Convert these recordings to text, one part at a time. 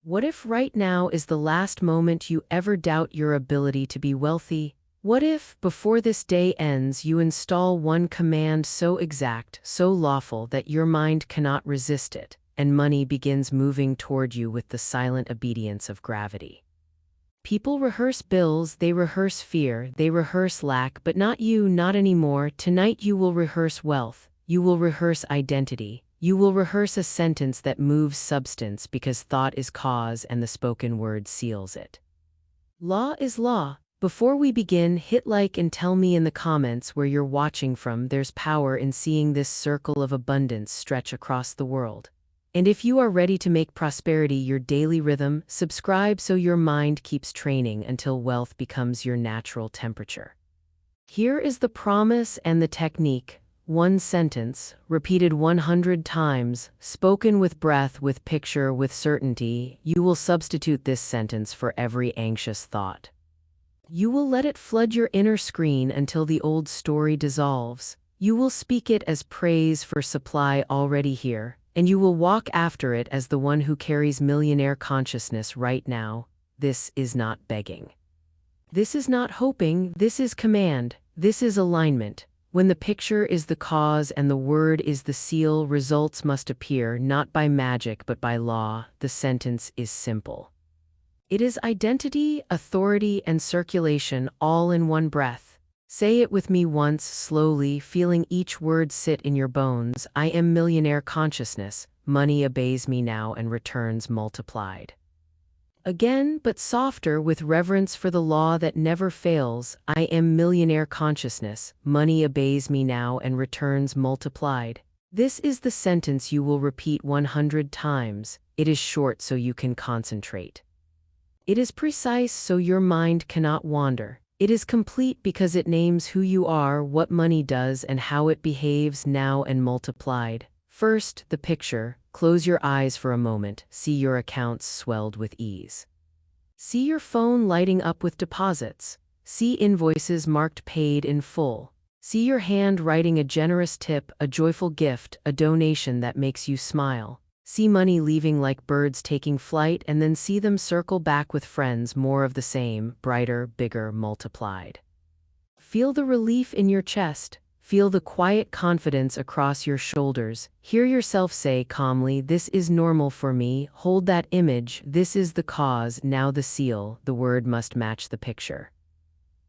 What if right now is the last moment you ever doubt your ability to be wealthy? What if, before this day ends, you install one command so exact, so lawful that your mind cannot resist it, and money begins moving toward you with the silent obedience of gravity? People rehearse bills, they rehearse fear, they rehearse lack, but not you, not anymore. Tonight you will rehearse wealth, you will rehearse identity. You will rehearse a sentence that moves substance because thought is cause and the spoken word seals it. Law is law. Before we begin, hit like and tell me in the comments where you're watching from. There's power in seeing this circle of abundance stretch across the world. And if you are ready to make prosperity your daily rhythm, subscribe so your mind keeps training until wealth becomes your natural temperature. Here is the promise and the technique. One sentence, repeated 100 times, spoken with breath, with picture, with certainty. You will substitute this sentence for every anxious thought. You will let it flood your inner screen until the old story dissolves. You will speak it as praise for supply already here, and you will walk after it as the one who carries millionaire consciousness right now. This is not begging. This is not hoping, this is command, this is alignment. When the picture is the cause and the word is the seal, results must appear not by magic but by law. The sentence is simple. It is identity, authority, and circulation all in one breath. Say it with me once, slowly, feeling each word sit in your bones. I am millionaire consciousness. Money obeys me now and returns multiplied. Again, but softer, with reverence for the law that never fails. I am millionaire consciousness. Money obeys me now and returns multiplied. This is the sentence you will repeat 100 times. It is short so you can concentrate. It is precise so your mind cannot wander. It is complete because it names who you are, what money does, and how it behaves now and multiplied. First, the picture. Close your eyes for a moment. See your accounts swelled with ease. See your phone lighting up with deposits. See invoices marked paid in full. See your hand writing a generous tip, a joyful gift, a donation that makes you smile. See money leaving like birds taking flight, and then see them circle back with friends, more of the same, brighter, bigger, multiplied. Feel the relief in your chest. Feel the quiet confidence across your shoulders. Hear yourself say calmly, this is normal for me. Hold that image. This is the cause, now the seal. The word must match the picture.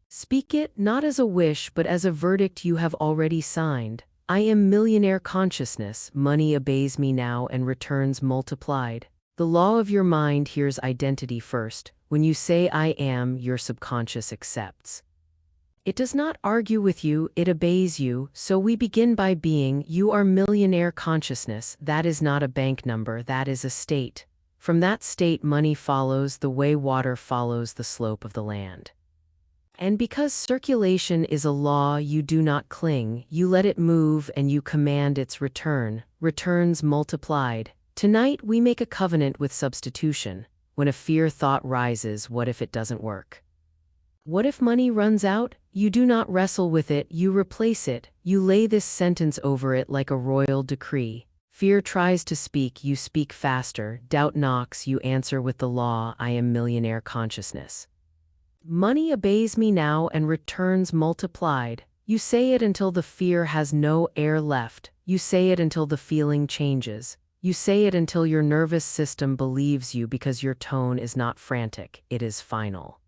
Speak it not as a wish but as a verdict you have already signed. I am millionaire consciousness. Money obeys me now and returns multiplied. The law of your mind hears identity first. When you say I am, your subconscious accepts. It does not argue with you, it obeys you. So we begin by being. You are millionaire consciousness. That is not a bank number, that is a state. From that state money follows the way water follows the slope of the land. And because circulation is a law, you do not cling, you let it move and you command its return. Returns multiplied. Tonight we make a covenant with substitution. When a fear thought rises, what if it doesn't work? What if money runs out? You do not wrestle with it, you replace it. You lay this sentence over it like a royal decree. Fear tries to speak, you speak faster. Doubt knocks, you answer with the law. I am millionaire consciousness. Money obeys me now and returns multiplied. You say it until the fear has no air left. You say it until the feeling changes. You say it until your nervous system believes you because your tone is not frantic, it is final.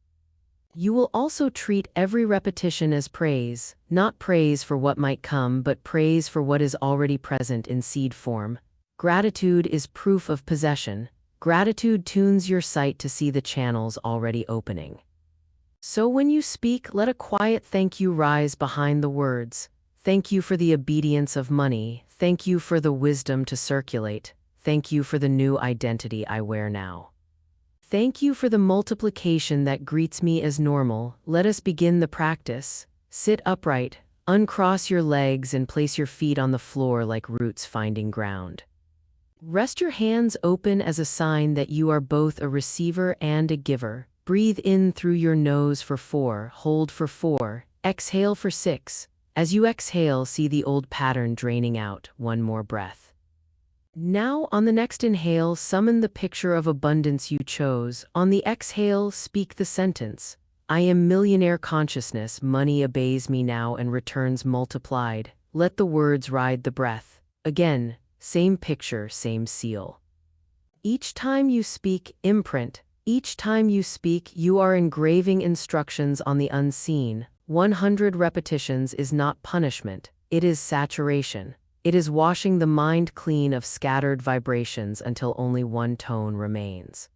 You will also treat every repetition as praise, not praise for what might come, but praise for what is already present in seed form. Gratitude is proof of possession. Gratitude tunes your sight to see the channels already opening. So when you speak, let a quiet thank you rise behind the words. Thank you for the obedience of money. Thank you for the wisdom to circulate. Thank you for the new identity I wear now. Thank you for the multiplication that greets me as normal. Let us begin the practice. Sit upright, uncross your legs and place your feet on the floor like roots finding ground. Rest your hands open as a sign that you are both a receiver and a giver. Breathe in through your nose for 4, hold for 4, exhale for 6. As you exhale, see the old pattern draining out. One more breath. Now, on the next inhale, summon the picture of abundance you chose. On the exhale, speak the sentence, I am millionaire consciousness, money obeys me now and returns multiplied. Let the words ride the breath. Again, same picture, same seal. Each time you speak, imprint. Each time you speak, you are engraving instructions on the unseen. 100 repetitions is not punishment, it is saturation. It is washing the mind clean of scattered vibrations until only one tone remains.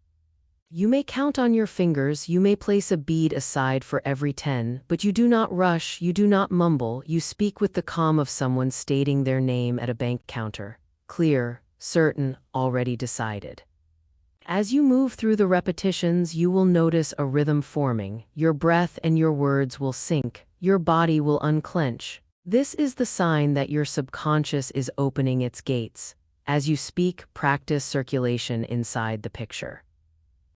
You may count on your fingers, you may place a bead aside for every 10, but you do not rush, you do not mumble, you speak with the calm of someone stating their name at a bank counter. Clear, certain, already decided. As you move through the repetitions, you will notice a rhythm forming. Your breath and your words will sync, your body will unclench. This is the sign that your subconscious is opening its gates. As you speak, practice circulation inside the picture.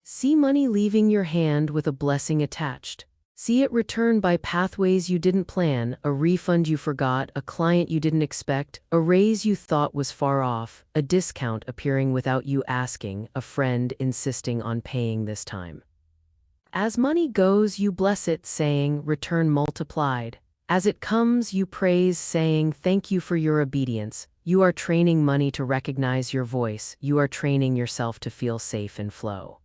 See money leaving your hand with a blessing attached. See it return by pathways you didn't plan, a refund you forgot, a client you didn't expect, a raise you thought was far off, a discount appearing without you asking, a friend insisting on paying this time. As money goes, you bless it, saying, return multiplied. As it comes, you praise, saying, thank you for your obedience. You are training money to recognize your voice. You are training yourself to feel safe and flow.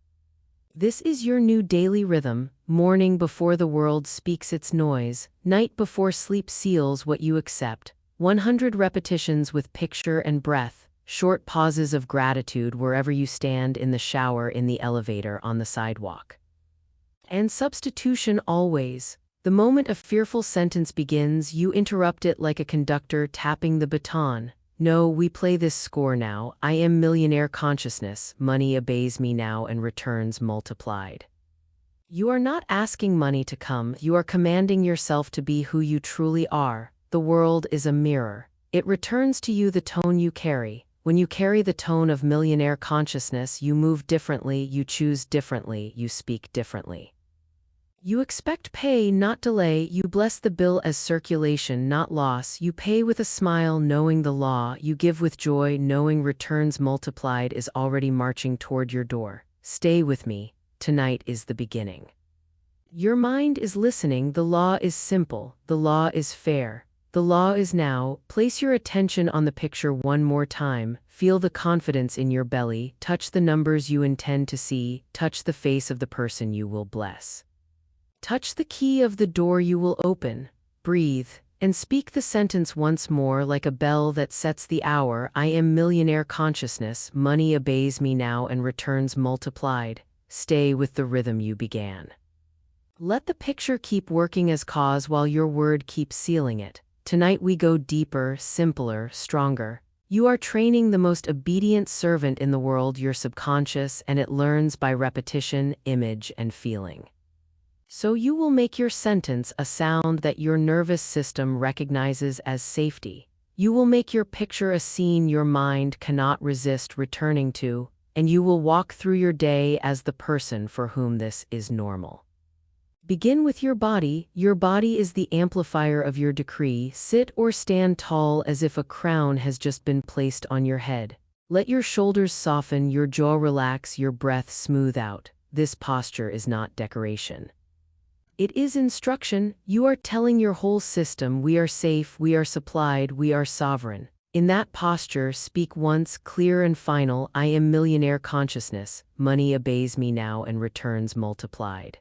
This is your new daily rhythm, morning before the world speaks its noise, night before sleep seals what you accept, 100 repetitions with picture and breath, short pauses of gratitude wherever you stand, in the shower, in the elevator, on the sidewalk. And substitution always. The moment a fearful sentence begins, you interrupt it like a conductor tapping the baton. No, we play this score now. I am millionaire consciousness. Money obeys me now and returns multiplied. You are not asking money to come, you are commanding yourself to be who you truly are. The world is a mirror. It returns to you the tone you carry. When you carry the tone of millionaire consciousness, you move differently, you choose differently, you speak differently. You expect pay, not delay. You bless the bill as circulation, not loss. You pay with a smile, knowing the law. You give with joy, knowing returns multiplied is already marching toward your door. Stay with me. Tonight is the beginning. Your mind is listening. The law is simple. The law is fair. The law is now. Place your attention on the picture one more time. Feel the confidence in your belly. Touch the numbers you intend to see. Touch the face of the person you will bless. Touch the key of the door you will open. Breathe, and speak the sentence once more like a bell that sets the hour. I am millionaire consciousness. Money obeys me now and returns multiplied. Stay with the rhythm you began. Let the picture keep working as cause while your word keeps sealing it. Tonight we go deeper, simpler, stronger. You are training the most obedient servant in the world, your subconscious, and it learns by repetition, image, and feeling. So you will make your sentence a sound that your nervous system recognizes as safety. You will make your picture a scene your mind cannot resist returning to, and you will walk through your day as the person for whom this is normal. Begin with your body. Your body is the amplifier of your decree. Sit or stand tall as if a crown has just been placed on your head. Let your shoulders soften, your jaw relax, your breath smooth out. This posture is not decoration. It is instruction. You are telling your whole system, we are safe, we are supplied, we are sovereign. In that posture, speak once, clear and final, I am millionaire consciousness. Money obeys me now and returns multiplied.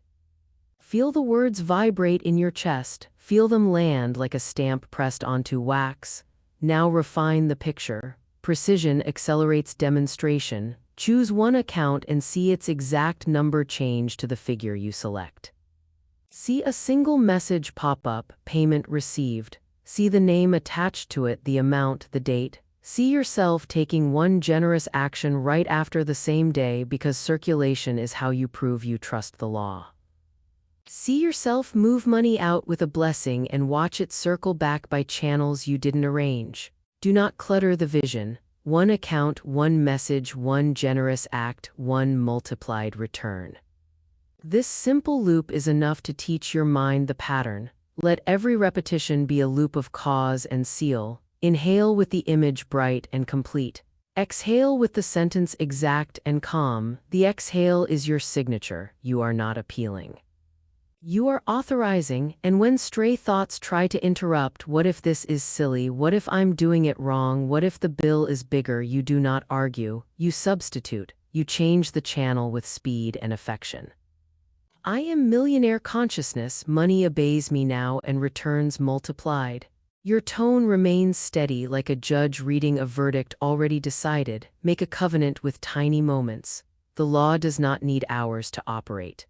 Feel the words vibrate in your chest. Feel them land like a stamp pressed onto wax. Now refine the picture. Precision accelerates demonstration. Choose one account and see its exact number change to the figure you select. See a single message pop up, payment received. See the name attached to it, the amount, the date. See yourself taking one generous action right after the same day, because circulation is how you prove you trust the law. See yourself move money out with a blessing and watch it circle back by channels you didn't arrange. Do not clutter the vision. One account, one message, one generous act, one multiplied return. This simple loop is enough to teach your mind the pattern. Let every repetition be a loop of cause and seal. Inhale with the image bright and complete. Exhale with the sentence exact and calm. The exhale is your signature. You are not appealing. You are authorizing, and when stray thoughts try to interrupt, what if this is silly, what if I'm doing it wrong, what if the bill is bigger, you do not argue, you substitute, you change the channel with speed and affection. I am millionaire consciousness, money obeys me now and returns multiplied. Your tone remains steady like a judge reading a verdict already decided. Make a covenant with tiny moments. The law does not need hours to operate.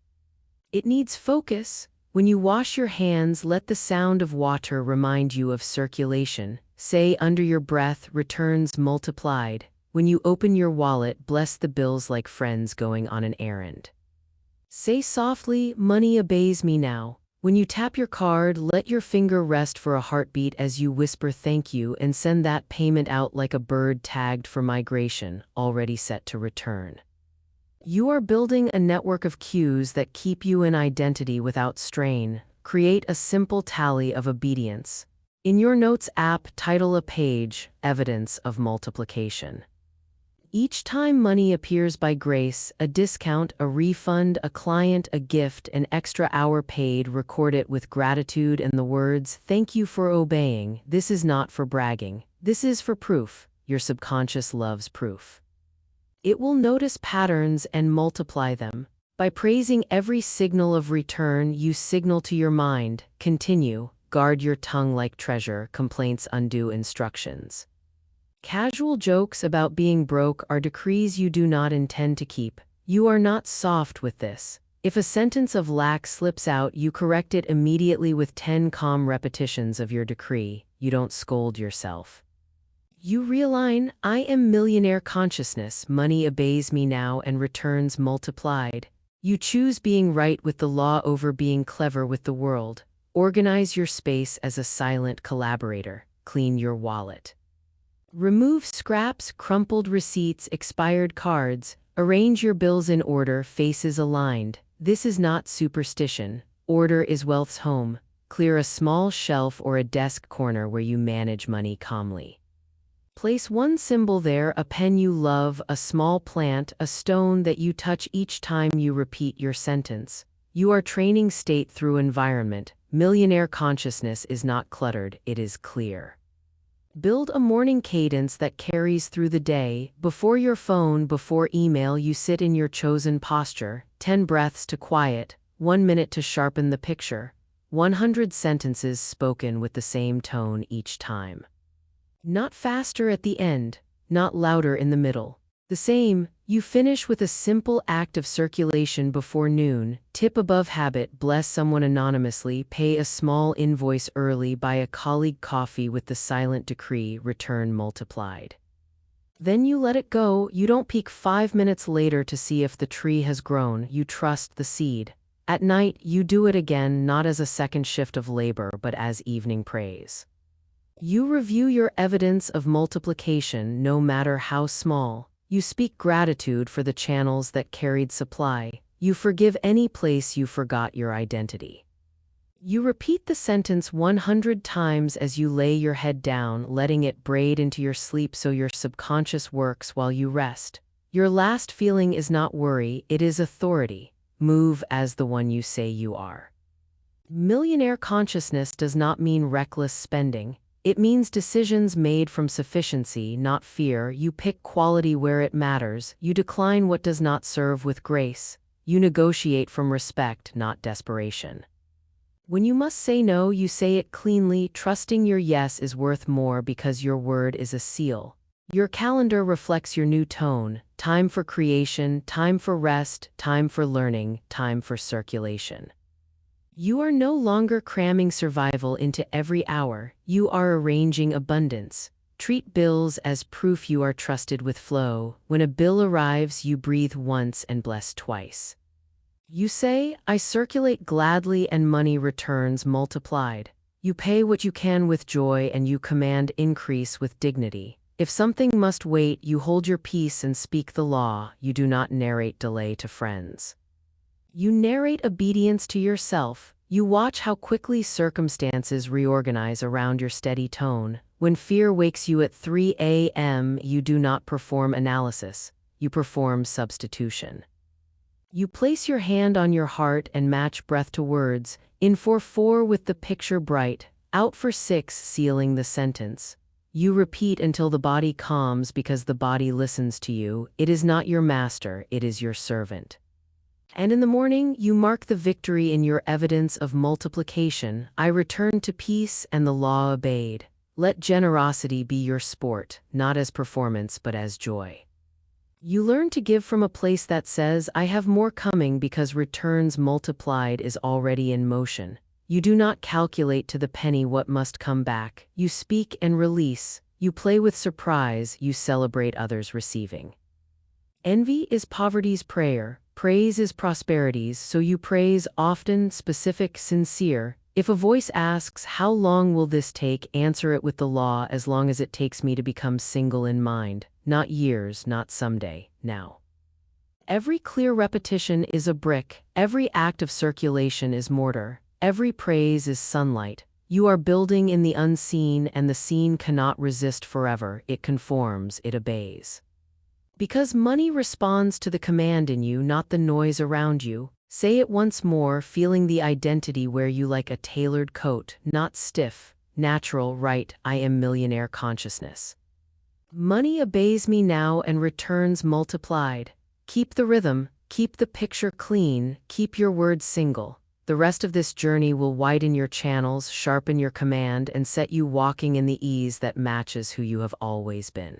It needs focus. When you wash your hands, let the sound of water remind you of circulation. Say under your breath, returns multiplied. When you open your wallet, bless the bills like friends going on an errand. Say softly, money obeys me now. When you tap your card, let your finger rest for a heartbeat as you whisper thank you and send that payment out like a bird tagged for migration, already set to return. You are building a network of cues that keep you in identity without strain. Create a simple tally of obedience. In your Notes app, title a page, Evidence of Multiplication. Each time money appears by grace, a discount, a refund, a client, a gift, an extra hour paid, record it with gratitude and the words, "Thank you for obeying." This is not for bragging. This is for proof. Your subconscious loves proof. It will notice patterns and multiply them. By praising every signal of return, you signal to your mind, continue, guard your tongue like treasure, complaints undo instructions. Casual jokes about being broke are decrees you do not intend to keep. You are not soft with this. If a sentence of lack slips out, you correct it immediately with 10 calm repetitions of your decree. You don't scold yourself. You realign, I am millionaire consciousness, money obeys me now and returns multiplied. You choose being right with the law over being clever with the world. Organize your space as a silent collaborator. Clean your wallet. Remove scraps, crumpled receipts, expired cards. Arrange your bills in order, faces aligned. This is not superstition. Order is wealth's home. Clear a small shelf or a desk corner where you manage money calmly. Place one symbol there, a pen you love, a small plant, a stone that you touch each time you repeat your sentence. You are training state through environment. Millionaire consciousness is not cluttered, it is clear. Build a morning cadence that carries through the day. Before your phone, before email, you sit in your chosen posture. 10 breaths to quiet, 1 minute to sharpen the picture. 100 sentences spoken with the same tone each time. Not faster at the end, not louder in the middle. The same, you finish with a simple act of circulation before noon. Tip above habit, bless someone anonymously, pay a small invoice early, buy a colleague coffee with the silent decree, return multiplied. Then you let it go. You don't peek 5 minutes later to see if the tree has grown. You trust the seed. At night, you do it again, not as a second shift of labor, but as evening praise. You review your evidence of multiplication, no matter how small. You speak gratitude for the channels that carried supply. You forgive any place you forgot your identity. You repeat the sentence 100 times as you lay your head down, letting it braid into your sleep so your subconscious works while you rest. Your last feeling is not worry, it is authority. Move as the one you say you are. Millionaire consciousness does not mean reckless spending. It means decisions made from sufficiency, not fear. You pick quality where it matters. You decline what does not serve with grace. You negotiate from respect, not desperation. When you must say no, you say it cleanly, trusting your yes is worth more because your word is a seal. Your calendar reflects your new tone. Time for creation, time for rest, time for learning, time for circulation. You are no longer cramming survival into every hour. You are arranging abundance. Treat bills as proof you are trusted with flow. When a bill arrives, you breathe once and bless twice. You say, I circulate gladly and money returns multiplied. You pay what you can with joy and you command increase with dignity. If something must wait, you hold your peace and speak the law. You do not narrate delay to friends. You narrate obedience to yourself. You watch how quickly circumstances reorganize around your steady tone. When fear wakes you at 3 a.m., you do not perform analysis, you perform substitution. You place your hand on your heart and match breath to words, in for 4 with the picture bright, out for 6 sealing the sentence. You repeat until the body calms because the body listens to you. It is not your master, it is your servant. And in the morning, you mark the victory in your evidence of multiplication. I returned to peace and the law obeyed. Let generosity be your sport, not as performance but as joy. You learn to give from a place that says, I have more coming because returns multiplied is already in motion. You do not calculate to the penny what must come back. You speak and release. You play with surprise. You celebrate others receiving. Envy is poverty's prayer. Praise is prosperity's, so you praise often, specific, sincere. If a voice asks, how long will this take, answer it with the law, as long as it takes me to become single in mind. Not years, not someday, now. Every clear repetition is a brick. Every act of circulation is mortar. Every praise is sunlight. You are building in the unseen, and the seen cannot resist forever. It conforms, it obeys. Because money responds to the command in you, not the noise around you. Say it once more, feeling the identity wear you like a tailored coat, not stiff, natural, right. I am millionaire consciousness. Money obeys me now and returns multiplied. Keep the rhythm, keep the picture clean, keep your words single. The rest of this journey will widen your channels, sharpen your command, and set you walking in the ease that matches who you have always been.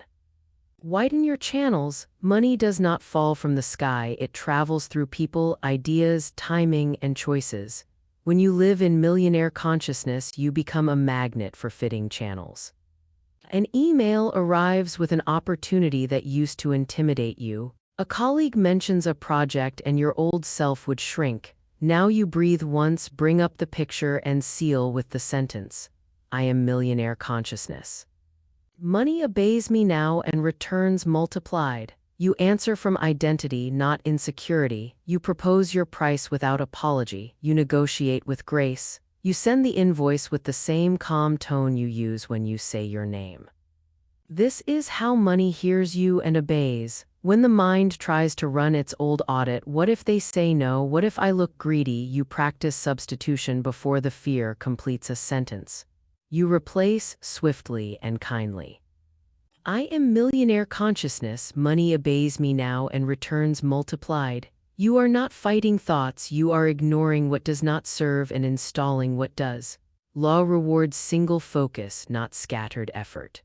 Widen your channels. Money does not fall from the sky, it travels through people, ideas, timing, and choices. When you live in millionaire consciousness, you become a magnet for fitting channels. An email arrives with an opportunity that used to intimidate you. A colleague mentions a project and your old self would shrink. Now you breathe once, bring up the picture, and seal with the sentence, I am millionaire consciousness. Money obeys me now and returns multiplied. You answer from identity, not insecurity. You propose your price without apology. You negotiate with grace. You send the invoice with the same calm tone you use when you say your name. This is how money hears you and obeys. When the mind tries to run its old audit, what if they say no? What if I look greedy? You practice substitution before the fear completes a sentence. You replace swiftly and kindly. I am millionaire consciousness. Money obeys me now and returns multiplied. You are not fighting thoughts, you are ignoring what does not serve and installing what does. Law rewards single focus, not scattered effort.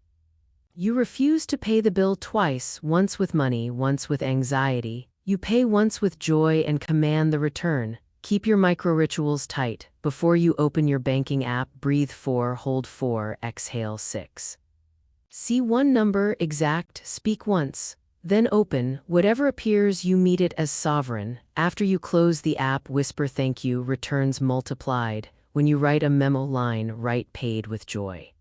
You refuse to pay the bill twice, once with money, once with anxiety. You pay once with joy and command the return. Keep your micro-rituals tight. Before you open your banking app, breathe 4, hold 4, exhale 6. See one number, exact, speak once. Then open. Whatever appears, you meet it as sovereign. After you close the app, whisper thank you, returns multiplied. When you write a memo line, write paid with joy.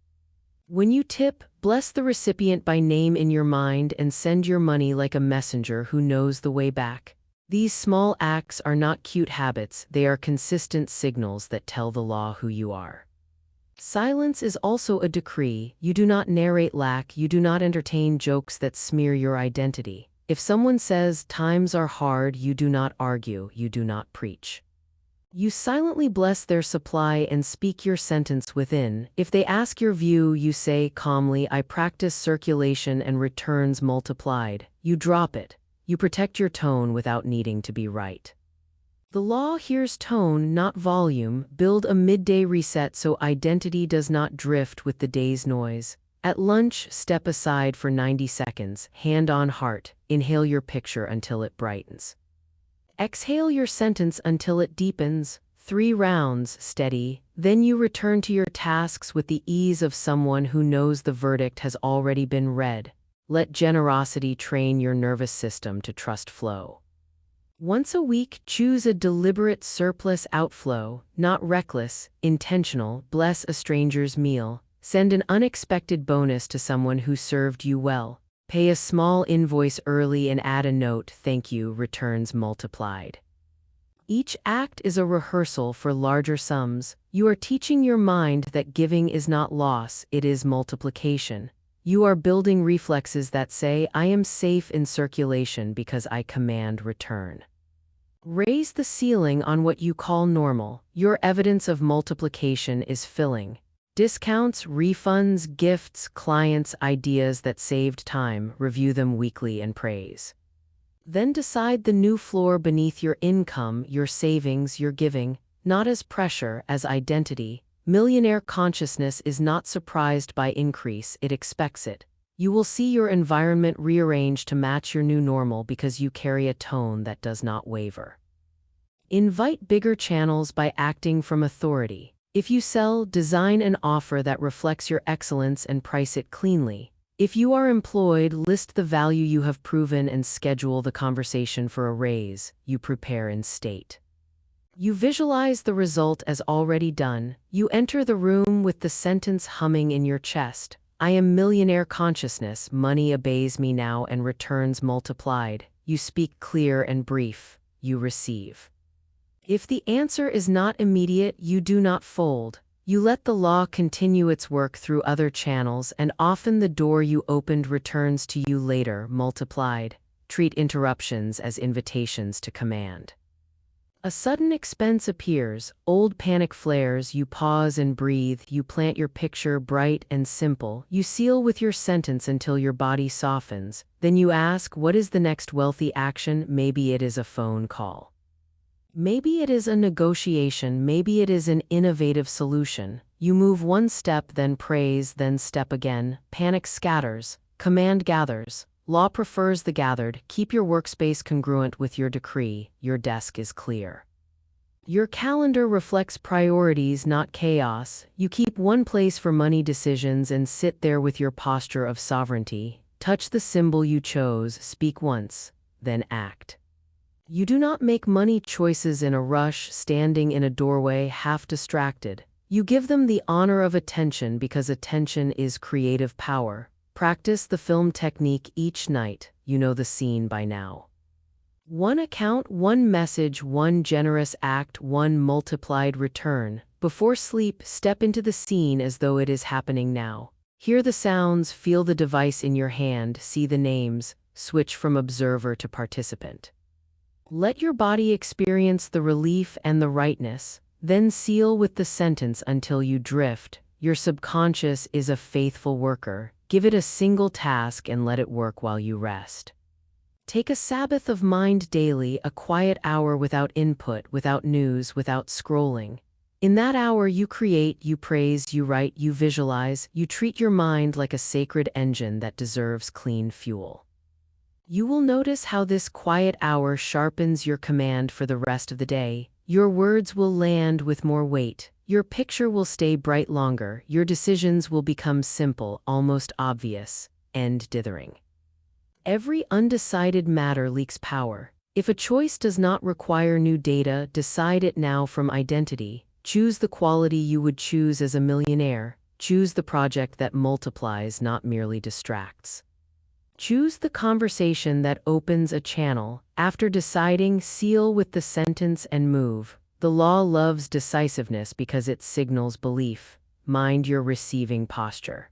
When you tip, bless the recipient by name in your mind and send your money like a messenger who knows the way back. These small acts are not cute habits, they are consistent signals that tell the law who you are. Silence is also a decree. You do not narrate lack, you do not entertain jokes that smear your identity. If someone says times are hard, you do not argue, you do not preach. You silently bless their supply and speak your sentence within. If they ask your view, you say calmly, I practice circulation and returns multiplied. You drop it. You protect your tone without needing to be right. The law hears tone, not volume. Build a midday reset so identity does not drift with the day's noise. At lunch, step aside for 90 seconds, hand on heart. Inhale your picture until it brightens. Exhale your sentence until it deepens. 3 rounds, steady. Then you return to your tasks with the ease of someone who knows the verdict has already been read. Let generosity train your nervous system to trust flow. Once a week, choose a deliberate surplus outflow, not reckless, intentional. Bless a stranger's meal. Send an unexpected bonus to someone who served you well. Pay a small invoice early and add a note, thank you, returns multiplied. Each act is a rehearsal for larger sums. You are teaching your mind that giving is not loss, it is multiplication. You are building reflexes that say, I am safe in circulation because I command return. Raise the ceiling on what you call normal. Your evidence of multiplication is filling. Discounts, refunds, gifts, clients, ideas that saved time, review them weekly and praise. Then decide the new floor beneath your income, your savings, your giving, not as pressure, as identity. Millionaire consciousness is not surprised by increase, it expects it. You will see your environment rearrange to match your new normal because you carry a tone that does not waver. Invite bigger channels by acting from authority. If you sell, design an offer that reflects your excellence and price it cleanly. If you are employed, list the value you have proven and schedule the conversation for a raise. You prepare in state. You visualize the result as already done. You enter the room with the sentence humming in your chest. I am millionaire consciousness. Money obeys me now and returns multiplied. You speak clear and brief. You receive. If the answer is not immediate, you do not fold. You let the law continue its work through other channels, and often the door you opened returns to you later, multiplied. Treat interruptions as invitations to command. A sudden expense appears, old panic flares, you pause and breathe, you plant your picture bright and simple, you seal with your sentence until your body softens, then you ask, what is the next wealthy action? Maybe it is a phone call. Maybe it is a negotiation, maybe it is an innovative solution. You move one step, then praise, then step again. Panic scatters, command gathers. Law prefers the gathered. Keep your workspace congruent with your decree. Your desk is clear. Your calendar reflects priorities, not chaos. You keep one place for money decisions and sit there with your posture of sovereignty. Touch the symbol you chose, speak once, then act. You do not make money choices in a rush, standing in a doorway, half distracted. You give them the honor of attention because attention is creative power. Practice the film technique each night. You know the scene by now. One account, one message, one generous act, one multiplied return. Before sleep, step into the scene as though it is happening now. Hear the sounds, feel the device in your hand, see the names, switch from observer to participant. Let your body experience the relief and the rightness, then seal with the sentence until you drift. Your subconscious is a faithful worker. Give it a single task and let it work while you rest. Take a Sabbath of mind daily, a quiet hour without input, without news, without scrolling. In that hour you create, you praise, you write, you visualize, you treat your mind like a sacred engine that deserves clean fuel. You will notice how this quiet hour sharpens your command for the rest of the day. Your words will land with more weight. Your picture will stay bright longer. Your decisions will become simple, almost obvious. End dithering. Every undecided matter leaks power. If a choice does not require new data, decide it now from identity. Choose the quality you would choose as a millionaire. Choose the project that multiplies, not merely distracts. Choose the conversation that opens a channel. After deciding, seal with the sentence and move. The law loves decisiveness because it signals belief. Mind your receiving posture.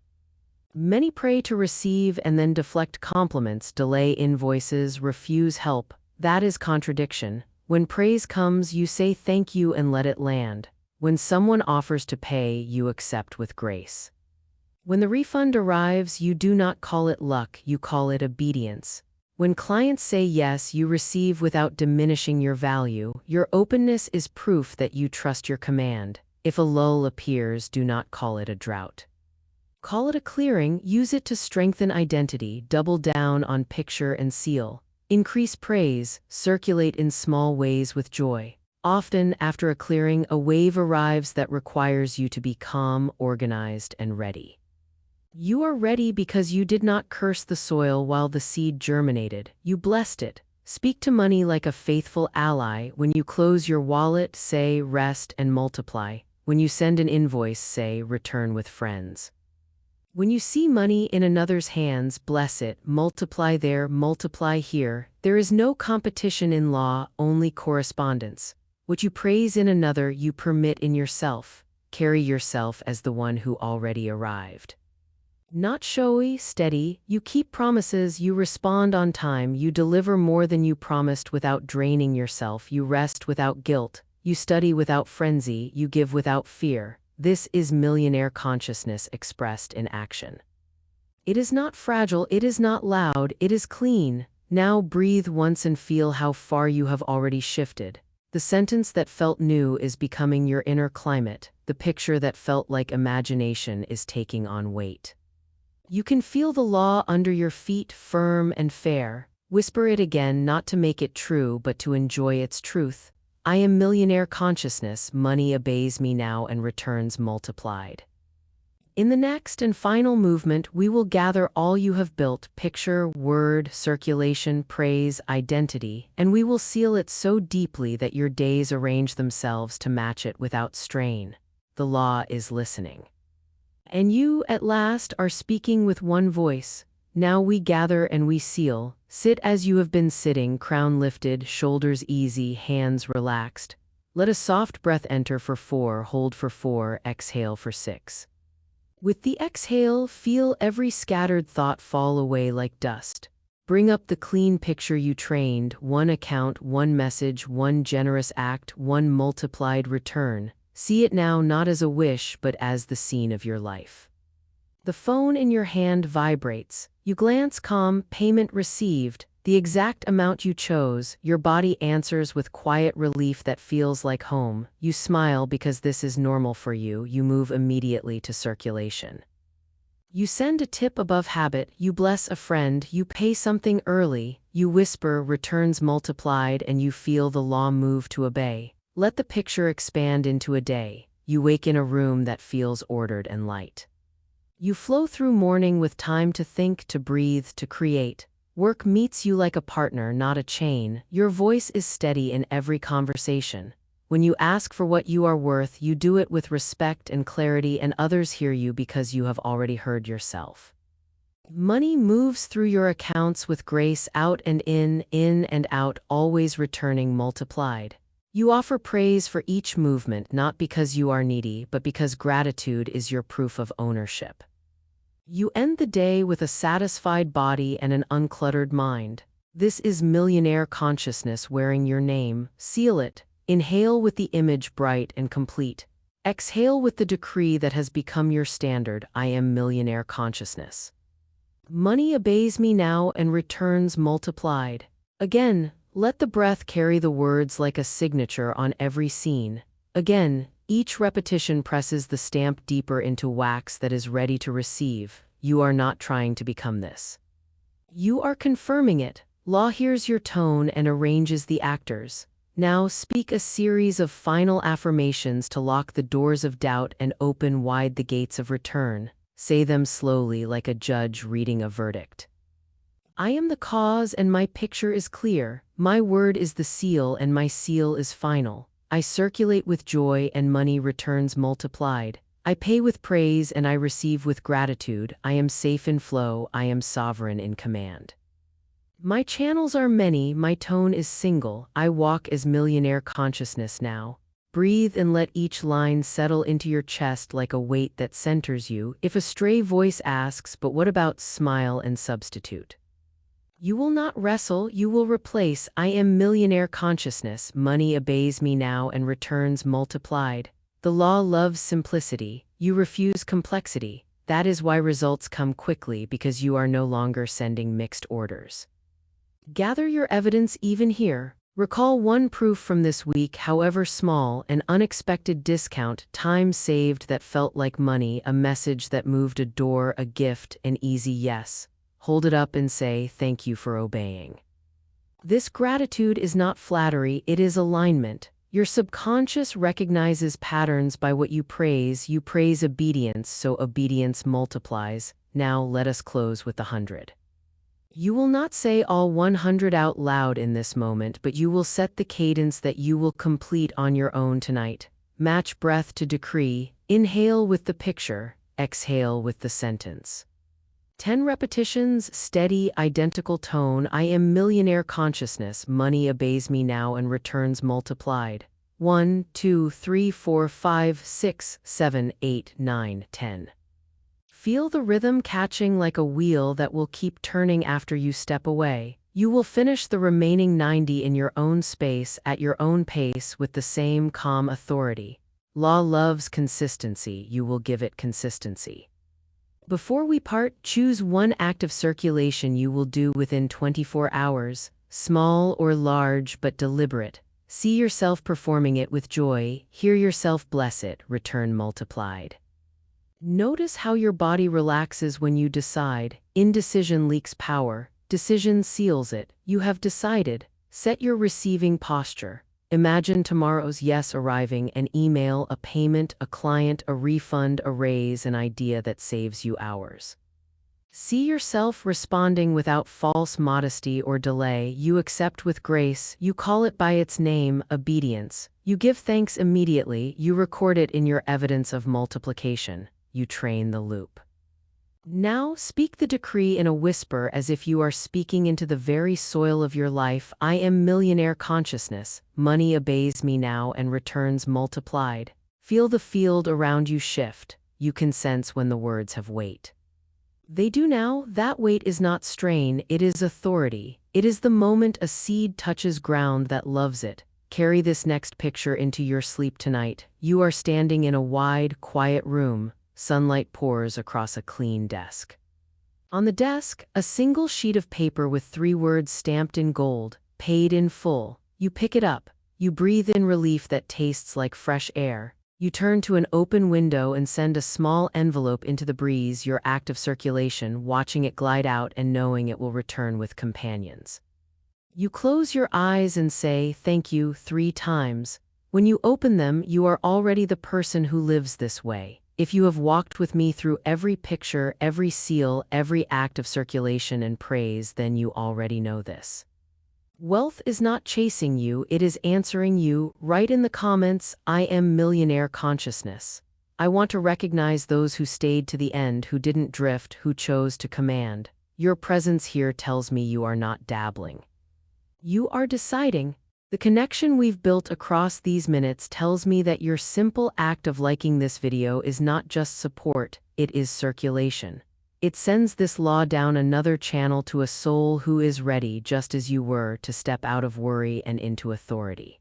Many pray to receive and then deflect compliments, delay invoices, refuse help. That is contradiction. When praise comes, you say thank you and let it land. When someone offers to pay, you accept with grace. When the refund arrives, you do not call it luck, you call it obedience. When clients say yes, you receive without diminishing your value. Your openness is proof that you trust your command. If a lull appears, do not call it a drought. Call it a clearing, use it to strengthen identity, double down on picture and seal. Increase praise, circulate in small ways with joy. Often, after a clearing, a wave arrives that requires you to be calm, organized, and ready. You are ready because you did not curse the soil while the seed germinated. You blessed it. Speak to money like a faithful ally. When you close your wallet, say, rest and multiply. When you send an invoice, say, return with friends. When you see money in another's hands, bless it, multiply there, multiply here. There is no competition in law, only correspondence. What you praise in another, you permit in yourself. Carry yourself as the one who already arrived. Not showy, steady, you keep promises, you respond on time, you deliver more than you promised without draining yourself, you rest without guilt, you study without frenzy, you give without fear. This is millionaire consciousness expressed in action. It is not fragile, it is not loud, it is clean. Now breathe once and feel how far you have already shifted. The sentence that felt new is becoming your inner climate. The picture that felt like imagination is taking on weight. You can feel the law under your feet, firm and fair. Whisper it again, not to make it true, but to enjoy its truth. I am millionaire consciousness, money obeys me now and returns multiplied. In the next and final movement, we will gather all you have built, picture, word, circulation, praise, identity, and we will seal it so deeply that your days arrange themselves to match it without strain. The law is listening. And you, at last, are speaking with one voice. Now we gather and we seal. Sit as you have been sitting, crown lifted, shoulders easy, hands relaxed. Let a soft breath enter for 4, hold for 4, exhale for 6. With the exhale, feel every scattered thought fall away like dust. Bring up the clean picture you trained, one account, one message, one generous act, one multiplied return. See it now not as a wish, but as the scene of your life. The phone in your hand vibrates. You glance calm, payment received, the exact amount you chose. Your body answers with quiet relief that feels like home. You smile because this is normal for you. You move immediately to circulation. You send a tip above habit, you bless a friend, you pay something early, you whisper, returns multiplied, and you feel the law move to obey. Let the picture expand into a day. You wake in a room that feels ordered and light. You flow through morning with time to think, to breathe, to create. Work meets you like a partner, not a chain. Your voice is steady in every conversation. When you ask for what you are worth, you do it with respect and clarity, and others hear you because you have already heard yourself. Money moves through your accounts with grace, out and in and out, always returning multiplied. You offer praise for each movement, not because you are needy, but because gratitude is your proof of ownership. You end the day with a satisfied body and an uncluttered mind. This is millionaire consciousness wearing your name. Seal it. Inhale with the image bright and complete. Exhale with the decree that has become your standard. I am millionaire consciousness. Money obeys me now and returns multiplied. Again, let the breath carry the words like a signature on every scene. Again, each repetition presses the stamp deeper into wax that is ready to receive. You are not trying to become this. You are confirming it. Law hears your tone and arranges the actors. Now speak a series of final affirmations to lock the doors of doubt and open wide the gates of return. Say them slowly like a judge reading a verdict. I am the cause and my picture is clear. My word is the seal and my seal is final. I circulate with joy and money returns multiplied. I pay with praise and I receive with gratitude. I am safe in flow. I am sovereign in command. My channels are many. My tone is single. I walk as millionaire consciousness now. Breathe and let each line settle into your chest like a weight that centers you. If a stray voice asks, but what about smile and substitute? You will not wrestle, you will replace. I am millionaire consciousness. Money obeys me now and returns multiplied. The law loves simplicity. You refuse complexity. That is why results come quickly, because you are no longer sending mixed orders. Gather your evidence even here. Recall one proof from this week, however small, an unexpected discount, time saved that felt like money, a message that moved a door, a gift, an easy yes. Hold it up and say, thank you for obeying. This gratitude is not flattery, it is alignment. Your subconscious recognizes patterns by what you praise. You praise obedience, so obedience multiplies. Now let us close with the 100. You will not say all 100 out loud in this moment, but you will set the cadence that you will complete on your own tonight. Match breath to decree. Inhale with the picture, exhale with the sentence. 10 repetitions, steady, identical tone. I am millionaire consciousness. Money obeys me now and returns multiplied. 1, 2, 3, 4, 5, 6, 7, 8, 9, 10. Feel the rhythm catching like a wheel that will keep turning after you step away. You will finish the remaining 90 in your own space at your own pace with the same calm authority. Law loves consistency, you will give it consistency. Before we part, choose one act of circulation you will do within 24 hours, small or large but deliberate. See yourself performing it with joy, hear yourself bless it, return multiplied. Notice how your body relaxes when you decide. Indecision leaks power, decision seals it. You have decided. Set your receiving posture. Imagine tomorrow's yes arriving, an email, a payment, a client, a refund, a raise, an idea that saves you hours. See yourself responding without false modesty or delay. You accept with grace. You call it by its name, obedience. You give thanks immediately. You record it in your evidence of multiplication. You train the loop. Now speak the decree in a whisper as if you are speaking into the very soil of your life. I am millionaire consciousness. Money obeys me now and returns multiplied. Feel the field around you shift. You can sense when the words have weight. They do now. That weight is not strain, it is authority. It is the moment a seed touches ground that loves it. Carry this next picture into your sleep tonight. You are standing in a wide, quiet room. Sunlight pours across a clean desk. On the desk, a single sheet of paper with 3 words stamped in gold, paid in full. You pick it up. You breathe in relief that tastes like fresh air. You turn to an open window and send a small envelope into the breeze, your act of circulation, watching it glide out and knowing it will return with companions. You close your eyes and say, thank you, 3 times. When you open them, you are already the person who lives this way. If you have walked with me through every picture, every seal, every act of circulation and praise, then you already know this. Wealth is not chasing you, it is answering you. Write in the comments, I am millionaire consciousness. I want to recognize those who stayed to the end, who didn't drift, who chose to command. Your presence here tells me you are not dabbling. You are deciding. The connection we've built across these minutes tells me that your simple act of liking this video is not just support, it is circulation. It sends this law down another channel to a soul who is ready, just as you were, to step out of worry and into authority.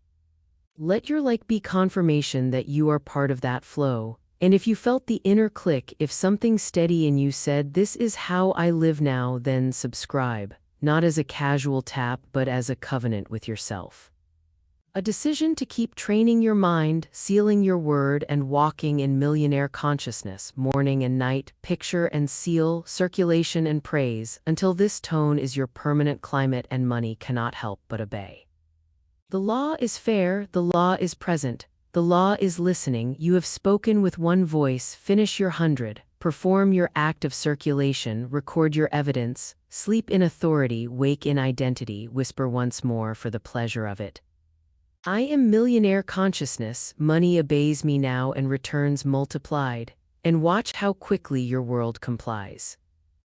Let your like be confirmation that you are part of that flow. And if you felt the inner click, if something steady in you said, this is how I live now, then subscribe, not as a casual tap, but as a covenant with yourself. A decision to keep training your mind, sealing your word, and walking in millionaire consciousness, morning and night, picture and seal, circulation and praise, until this tone is your permanent climate and money cannot help but obey. The law is fair, the law is present, the law is listening. You have spoken with one voice. Finish your 100, perform your act of circulation, record your evidence, sleep in authority, wake in identity, whisper once more for the pleasure of it. I am millionaire consciousness, money obeys me now and returns multiplied, and watch how quickly your world complies.